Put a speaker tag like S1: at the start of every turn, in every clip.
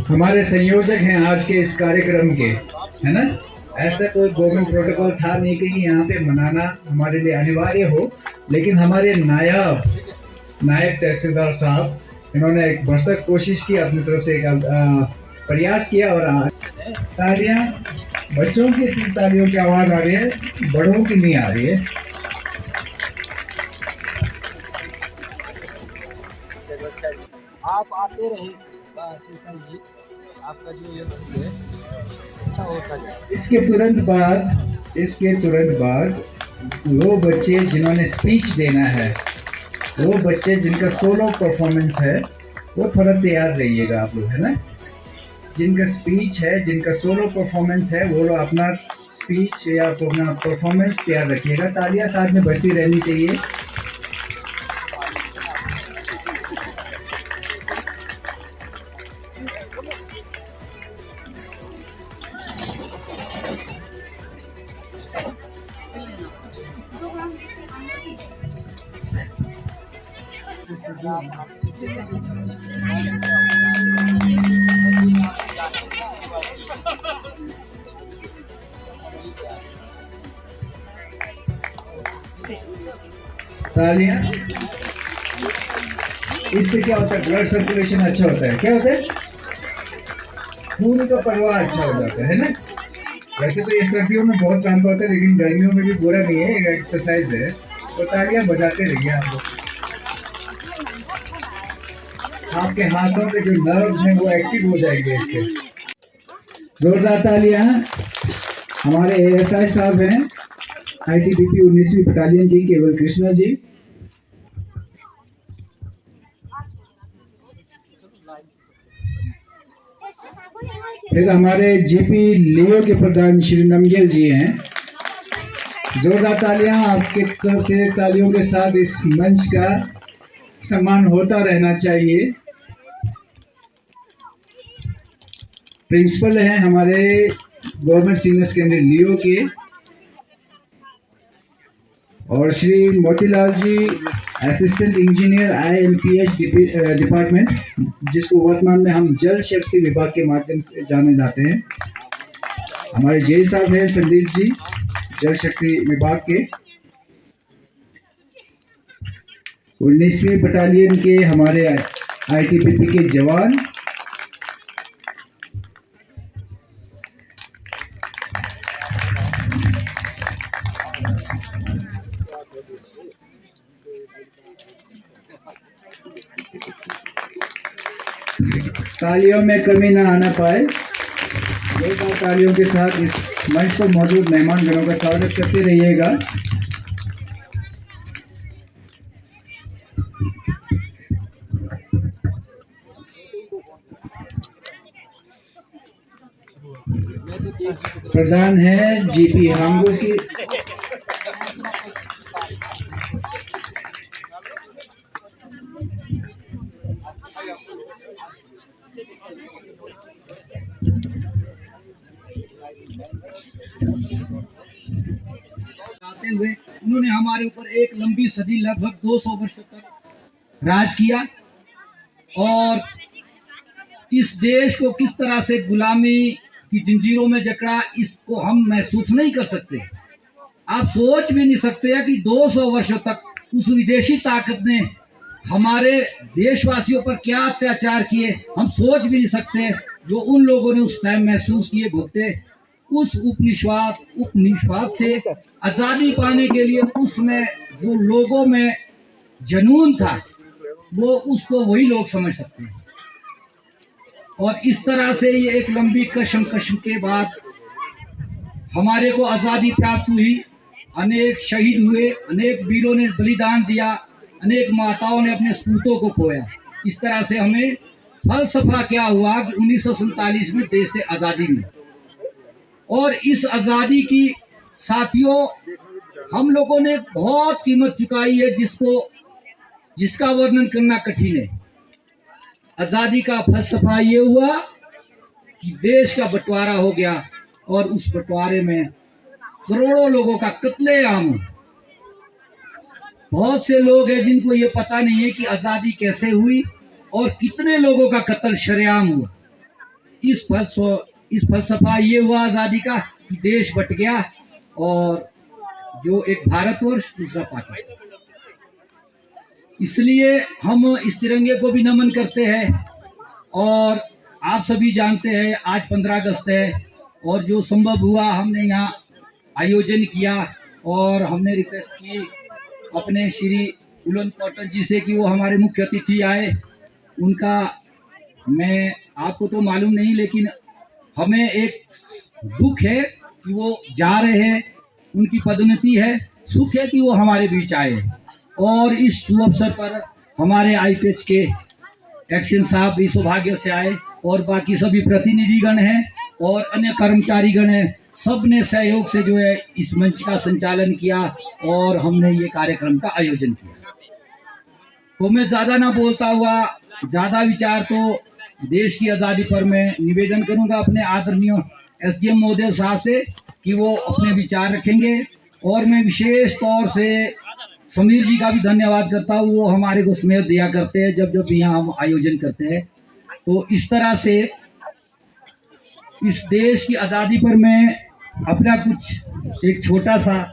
S1: हमारे संयोजक हैं आज के इस कार्यक्रम के, है ना। ऐसा कोई गवर्नमेंट प्रोटोकॉल था नहीं कि यहाँ पे मनाना हमारे लिए अनिवार्य हो, लेकिन हमारे नायब तहसीलदार साहब, इन्होंने एक भरसक कोशिश की, अपनी तरफ से एक प्रयास किया। और तालियां, बच्चों की सिर्फ तालियों की आवाज आ रही है, बड़ों की नहीं आ रही है।
S2: आप आते रहे बस ऐसा ही आपका जो ये है अच्छा होता जाए।
S1: इसके तुरंत बाद वो बच्चे जिन्होंने स्पीच देना है, वो बच्चे जिनका सोलो परफॉर्मेंस है, वो थोड़ा तैयार रहिएगा आप लोग, है ना। जिनका स्पीच है, जिनका सोलो परफॉर्मेंस है, वो लोग अपना स्पीच या अपना परफॉर्मेंस तैयार रखिएगा। तालियां साथ में बजती रहनी चाहिए। तालियां, इससे क्या होता है, ब्लड सर्कुलेशन अच्छा होता है। क्या होता है, खून का प्रवाह अच्छा हो जाता है ना। वैसे तो ये सर्दियों में बहुत काम होता है, लेकिन गर्मियों में भी बुरा नहीं है, एक एक्सरसाइज है। तो तालियां बजाते रहिए आप लोग। आपके हाथों के जो नर्व्स हैं वो एक्टिव हो जाएंगे इससे। जोरदार तालियां। हमारे एएसआई साहब हैं, आईटीबीपी 19वीं बटालियन की, केवल कृष्णा जी। फिर हमारे जेपी लियो के प्रधान श्री नमगेल जी हैं। जोरदार तालियां आपके तरफ से। तालियों के साथ इस मंच का सम्मान होता रहना चाहिए। प्रिंसिपल हैं हमारे गवर्नमेंट सीनियर सेकेंडरी लियो के, और श्री मोतीलाल जी, असिस्टेंट इंजीनियर INPH डिपार्टमेंट, जिसको वर्तमान में हम जल शक्ति विभाग के माध्यम से जाने जाते हैं। हमारे जे साहब हैं संदीप जी, जल शक्ति विभाग के। 19वीं बटालियन के हमारे ITBP के जवान। तालियों में कमी ना आना पाए। एक बार तालियों के साथ इस मंच पर मौजूद मेहमानगणों का स्वागत करते रहिएगा। प्रधान है जीपी हांगो की।
S3: हुए उन्होंने हमारे ऊपर एक लंबी सदी, लगभग 200 वर्षों तक राज किया, और इस देश को किस तरह से गुलामी की जंजीरों में जकड़ा, इसको हम महसूस नहीं कर सकते। आप सोच भी नहीं सकते हैं कि 200 वर्षों तक उस विदेशी ताकत ने हमारे देशवासियों पर क्या अत्याचार किए, हम सोच भी नहीं सकते। जो उन लोगों ने उस टाइम महसूस किए, भुगते, उस उपनिषद से आज़ादी पाने के लिए उसमें जो लोगों में जुनून था, वो उसको वही लोग समझ सकते हैं। और इस तरह से ये एक लंबी कशम के बाद हमारे को आज़ादी प्राप्त हुई। अनेक शहीद हुए, अनेक वीरों ने बलिदान दिया, अनेक माताओं ने अपने सपूतों को खोया। इस तरह से हमें फलसफा क्या हुआ कि 1947 में देश से आज़ादी मिली। और इस आज़ादी की साथियों हम लोगों ने बहुत कीमत चुकाई है, जिसका वर्णन करना कठिन है। आज़ादी का फलसफा ये हुआ कि देश का बंटवारा हो गया, और उस बंटवारे में करोड़ों लोगों का कत्लेआम। बहुत से लोग हैं जिनको ये पता नहीं है कि आज़ादी कैसे हुई और कितने लोगों का कत्ल शरेआम हुआ। इस फलसफा ये हुआ आज़ादी का कि देश बट गया और जो एक भारतवर्ष दूसरा पाकिस्तान। इसलिए हम इस तिरंगे को भी नमन करते हैं। और आप सभी जानते हैं आज 15 अगस्त है और जो संभव हुआ हमने यहाँ आयोजन किया और हमने रिक्वेस्ट की अपने श्री उलन कॉटन जी से कि वो हमारे मुख्य अतिथि आए। उनका मैं आपको तो मालूम नहीं, लेकिन हमें एक दुख है कि वो जा रहे हैं, उनकी पदोन्नति है। सुख है कि वो हमारे बीच आए और इस शुभ अवसर पर हमारे आईपीएच के एक्शन साहब भी सौभाग्य से आए और बाकी सभी प्रतिनिधिगण हैं और अन्य कर्मचारीगण हैं। सब ने सहयोग से जो है इस मंच का संचालन किया और हमने ये कार्यक्रम का आयोजन किया। तो मैं ज़्यादा ना बोलता हुआ ज़्यादा विचार तो देश की आज़ादी पर मैं निवेदन करूंगा अपने आदरणीय एसडीएम महोदय साहब से कि वो अपने विचार रखेंगे। और मैं विशेष तौर से समीर जी का भी धन्यवाद करता हूँ, वो हमारे को स्नेह दिया करते हैं जब जब यहाँ हम आयोजन करते हैं। तो इस तरह से इस देश की आज़ादी पर मैं अपना कुछ एक छोटा सा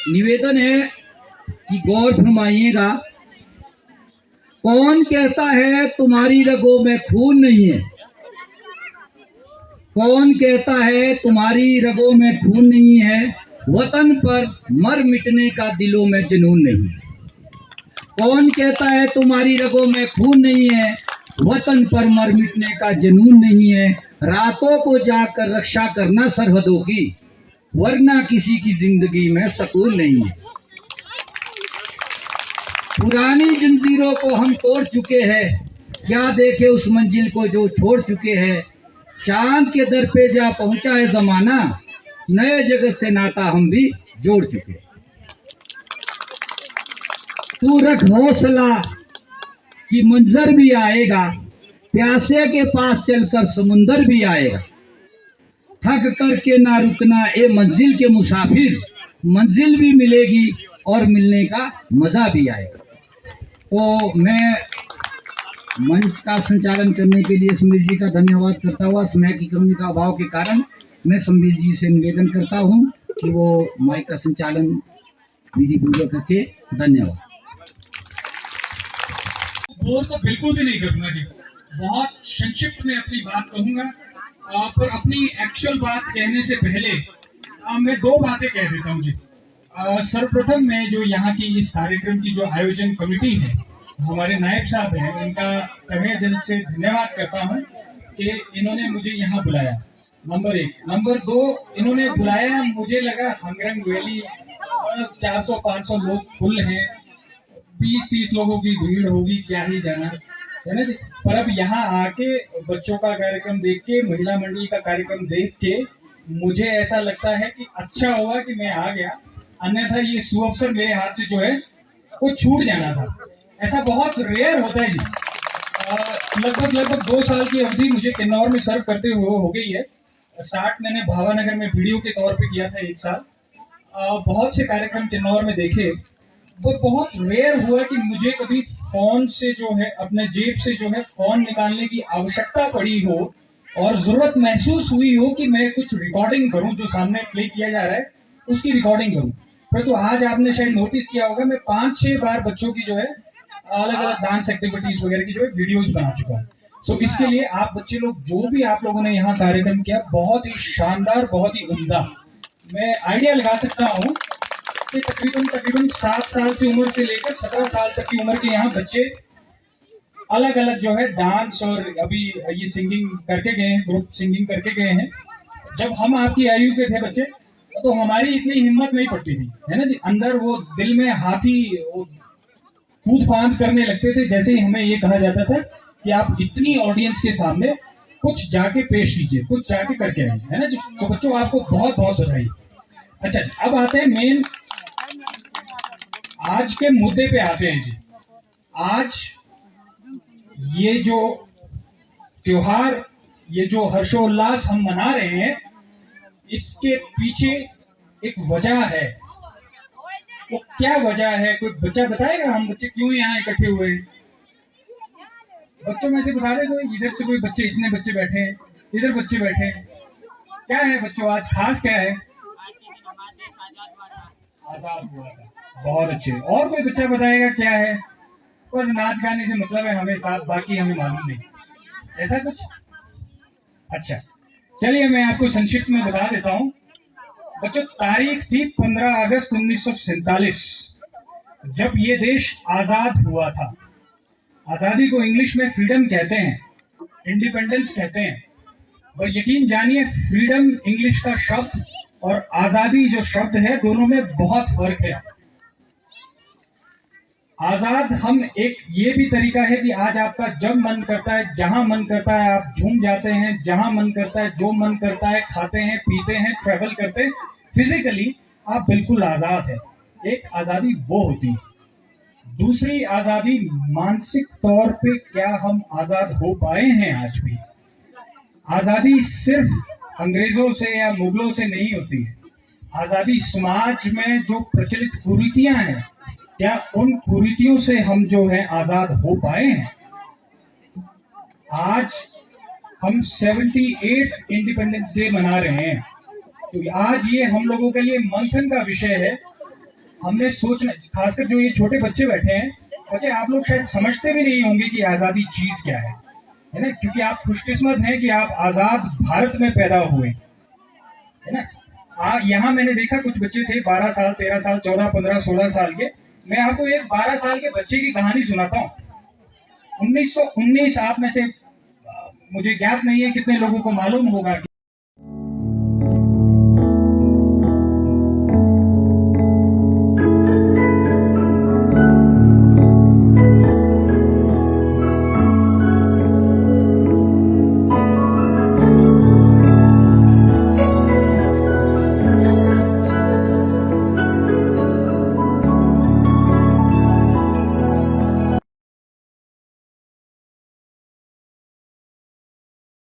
S3: निवेदन है कि गौर फरमाइएगा। कौन कहता है तुम्हारी रगों में खून नहीं है? कौन कहता है तुम्हारी रगों में खून नहीं है? वतन पर मर मिटने का दिलों में जुनून नहीं है। कौन कहता है तुम्हारी रगों में खून नहीं है? वतन पर मर मिटने का जुनून नहीं है। रातों को जाकर रक्षा करना सरहदों की, वरना किसी की जिंदगी में सुकून नहीं है। पुरानी जंजीरों को हम तोड़ चुके हैं, क्या देखे उस मंजिल को जो छोड़ चुके हैं। चांद के दर पे जा पहुंचा है जमाना, नए जगत से नाता हम भी जोड़ चुके। तू रख हौसला कि मंजर भी आएगा, प्यासे के पास चलकर समुंदर भी आएगा। थक करके ना रुकना ए मंजिल के मुसाफिर, मंजिल भी मिलेगी और मिलने का मजा भी आएगा। तो मैं मंच का संचालन करने के लिए समीर जी का धन्यवाद करता हुआ समय की कमी का अभाव के कारण मैं समीर जी से निवेदन करता हूं कि वो माइक का संचालन विधि पूर्वक रखे। धन्यवाद।
S4: बोर तो बिल्कुल भी नहीं करूंगा जी, बहुत संक्षिप्त में अपनी बात कहूंगा। पर अपनी एक्चुअल बात कहने से पहले मैं दो बातें कह देता हूं जी। सर्वप्रथम मैं जो यहाँ की इस कार्यक्रम की जो आयोजन कमेटी है, हमारे नायब साहब हैं, इनका तहे दिल से धन्यवाद करता हूँ कि इन्होंने मुझे यहाँ बुलाया। नंबर 1। नंबर 2, इन्होंने बुलाया, मुझे लगा हंगरंग वैली 400-500 लोग फुल हैं, 20-30 लोगों की भीड़ होगी, क्या ही जाना है ना जी। पर अब यहाँ आके बच्चों का कार्यक्रम देख के, महिला मंडली का कार्यक्रम देख के मुझे ऐसा लगता है कि अच्छा हुआ कि मैं आ गया, अन्यथा ये सुअवसर मेरे हाथ से जो है वो छूट जाना था। ऐसा बहुत रेयर होता है जी। लगभग 2 साल की अवधि मुझे किन्नौर में सर्व करते हुए हो गई है। स्टार्ट मैंने भावानगर में वीडियो के तौर पे किया था 1 साल। बहुत से कार्यक्रम किन्नौर में देखे। वो बहुत रेयर हुआ कि मुझे कभी फोन से जो है, अपने जेब से जो है फोन निकालने की आवश्यकता पड़ी हो और जरूरत महसूस हुई हो कि मैं कुछ रिकॉर्डिंग करूं, जो सामने प्ले किया जा रहा है उसकी रिकॉर्डिंग करूं। परंतु आज आपने शायद नोटिस किया होगा, मैं 5-6 बार बच्चों की जो है अलग अलग डांस एक्टिविटीज वगैरह की जो है वीडियोस बना चुका हूँ। सो इसके लिए आप बच्चे लोग जो भी आप लोगों ने यहाँ कार्यक्रम किया, बहुत ही शानदार, बहुत ही उम्दा। मैं आइडिया लगा सकता हूँ कि तकरीबन 7 साल से उम्र से लेकर 17 साल तक की उम्र के यहाँ बच्चे अलग अलग जो है डांस और अभी ये सिंगिंग करके गए हैं, ग्रुप सिंगिंग करके गए हैं। जब हम आपकी आयु के थे बच्चे तो हमारी इतनी हिम्मत नहीं पड़ती थी, है ना जी। अंदर वो दिल में हाथी कूद फांद करने लगते थे जैसे ही हमें ये कहा जाता था कि आप इतनी ऑडियंस के सामने कुछ जाके पेश कीजिए, कुछ जाके करके आइए, है ना जी। तो बच्चों आपको बहुत बहुत बधाई। अच्छा जी, अब आते हैं मेन आज के मुद्दे पे आते हैं जी। आज ये जो त्योहार, ये जो हर्षोल्लास हम मना रहे हैं, इसके पीछे एक वजह है। वो क्या वजह है, कोई बच्चा बताएगा? हम बच्चे क्यों यहाँ इकट्ठे हुए हैं? बच्चों में से बता दे कोई, इधर से कोई बच्चे, इतने बच्चे बैठे हैं, इधर बच्चे बैठे हैं, क्या है बच्चों आज खास क्या है? आजाद हुआ था, बहुत अच्छे। और कोई बच्चा बताएगा क्या है? बस नाच गाने से मतलब है हमें साथ, बाकी हमें मालूम नहीं, ऐसा कुछ? अच्छा, चलिए मैं आपको संक्षिप्त में बता देता हूँ बच्चों। तारीख थी 15 अगस्त 1947, जब ये देश आजाद हुआ था। आजादी को इंग्लिश में फ्रीडम कहते हैं, इंडिपेंडेंस कहते हैं, और यकीन जानिए फ्रीडम इंग्लिश का शब्द और आजादी जो शब्द है, दोनों में बहुत फर्क है। आजाद हम एक ये भी तरीका है कि आज आपका जब मन करता है, जहां मन करता है आप झूम जाते हैं, जहां मन करता है, जो मन करता है खाते हैं, पीते हैं, ट्रैवल करते हैं, फिजिकली आप बिल्कुल आजाद है। एक आजादी वो होती है। दूसरी आजादी मानसिक तौर पे क्या हम आजाद हो पाए हैं आज भी? आजादी सिर्फ अंग्रेजों से या मुगलों से नहीं होती है। आजादी समाज में जो प्रचलित कुरीतियां हैं, क्या उन कुरीतियों से हम जो है आजाद हो पाए हैं? आज हम 78th इंडिपेंडेंस डे मना रहे हैं, क्योंकि आज ये हम लोगों के लिए मंथन का विषय है। हमने सोचना, खासकर जो ये छोटे बच्चे बैठे हैं, बच्चे आप लोग शायद समझते भी नहीं होंगे कि आजादी चीज क्या है ना? क्योंकि आप खुशकिस्मत हैं कि आप आजाद भारत में पैदा हुए, है ना? यहाँ मैंने देखा कुछ बच्चे थे 12 साल, 13 साल, 14, 15, 16 साल के। मैं आपको एक 12 साल के बच्चे की कहानी सुनाता हूँ। 1919, आप में से मुझे ज्ञात नहीं है कितने लोगों को मालूम होगा